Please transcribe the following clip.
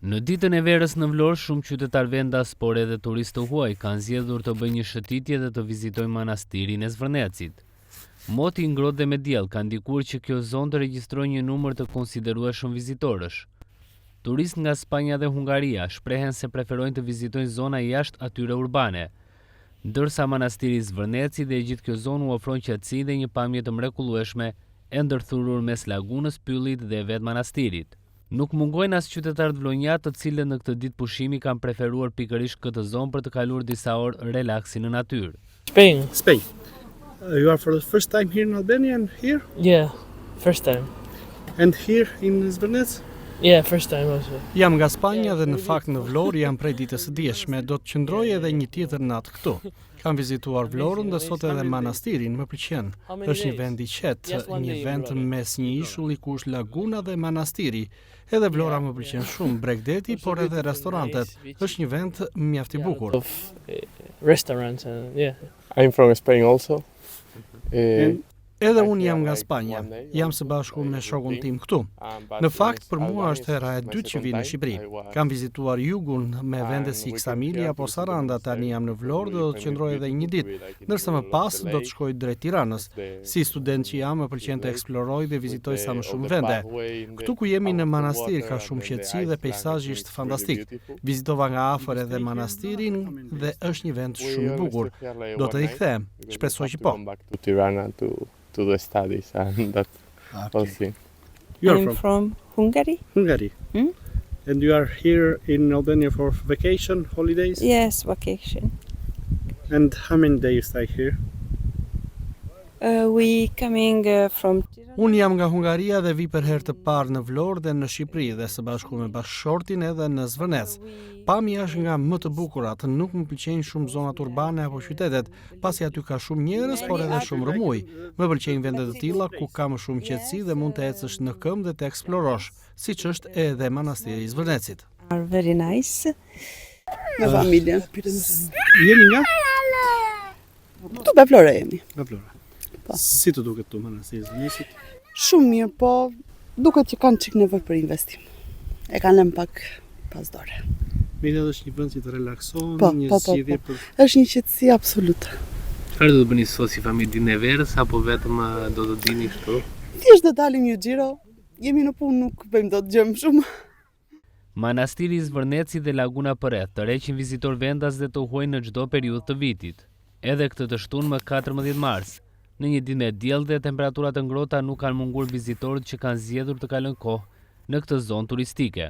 Në ditën e verës në Vlorë, shumë qytetar vendas, por edhe turistë huaj kanë zgjedhur të bëjnë një shëtitje dhe të vizitojnë manastirin e Zvërnecit. Moti ngrohtë dhe me diell ka ndikuar që kjo zonë të regjistrojë një numër të konsiderueshëm vizitorësh. Turistë nga Spanja dhe Hungaria shprehen se preferojnë të vizitojnë zona jashtë atyre urbane, ndërsa manastiri i Zvërnecit dhe gjithë kjo zonë u ofron qetësi dhe një pamje të mrekullueshme e ndërthurur mes lagunës, pyllit dhe vetë manastirit. Nuk mungojnë as qytetarët vlonjat të cilët në këtë ditë pushimi kanë preferuar pikërisht këtë zonë për të kaluar disa orë relaksi në natyrë. Spain. You are for the first time here in Albania and here? Yeah, first time. And here in Zvërnec? Yeah, first time also. Jam nga Spanja dhe në fakt në Vlorë jam prej ditës së dieshme, do të qëndroj edhe një tjetër natë këtu. Kam vizituar Vlorën dhe sot edhe manastirin, më pëlqen. Është një vend i qetë, një vend mes një ishulli ku është laguna dhe manastiri. Edhe Vlora më pëlqen shumë, Bregdeti, por edhe restorantet. Është një vend mjaft i bukur. Restaurants and yeah. I'm from Spain also. Edhe unë jam nga Spanja, jam së bashku me shokun tim këtu. Në fakt, për mua është hera e dytë që vi në Shqipëri. Kam vizituar jugun me vende si Ksamili apo Saranda, tani jam në Vlorë dhe do të qëndroj edhe një ditë, ndërsa më pas do të shkoj drejt Tiranës. Si student që jam, më pëlqen të eksploroj dhe vizitoj sa më shumë vende. Këtu ku jemi në manastir ka shumë qetësi dhe peizazhi është fantastik. Vizitova nga afër edhe manastirin dhe është një vend shumë i bukur. Do të rikthehem, shpresoj që po. To the studies and that also. You are from Hungary. Hungary. And you are here in Albania for vacation, holidays? Yes, vacation. And how many days you stay here? We coming from Unë jam nga Hungaria dhe vi për herë të parë në Vlorë dhe në Shqipëri dhe së bashku me bashkëshortin edhe në Zvërnec. Pamja është nga më të bukurat, nuk më pëlqejnë shumë zonat urbane apo qytetet, pasi aty ka shumë njerëz, por edhe shumë rëmuj. Më pëlqejnë vendet të tilla ku ka më shumë qetësi dhe mund të ecësh në këmbë dhe të eksplorosh, siç është edhe manastiri i Zvërnecit. Are very nice. Me familjen. Jeni nga? Tu be Vlora jemi. Nga Vlora. Si të duket tu manastiri i Zvërnecit? Shumë mirë, po duket që kanë çik nevojë për investim. E kanë lënë pak pas dore. Mirë, është një vend që të relakson, Po, një po, zgjidhje po. për... Është një qetësi absolute. Çfarë do të bëni sot si familje ditën e verës apo vetëm do të dini kështu? Thjesht do dalim një xhiro. Jemi në punë, nuk bëjmë dot gjë më shumë. Manastiri i Zvërnecit dhe laguna përreth tërheqin vizitor vendas dhe të huaj në çdo periudhë të vitit. Edhe këtë të shtunë më 14 mars. Në një ditë me diell dhe temperaturat të ngrohta nuk kanë munguar vizitorët që kanë zgjedhur të kalojnë kohë në këtë zonë turistike.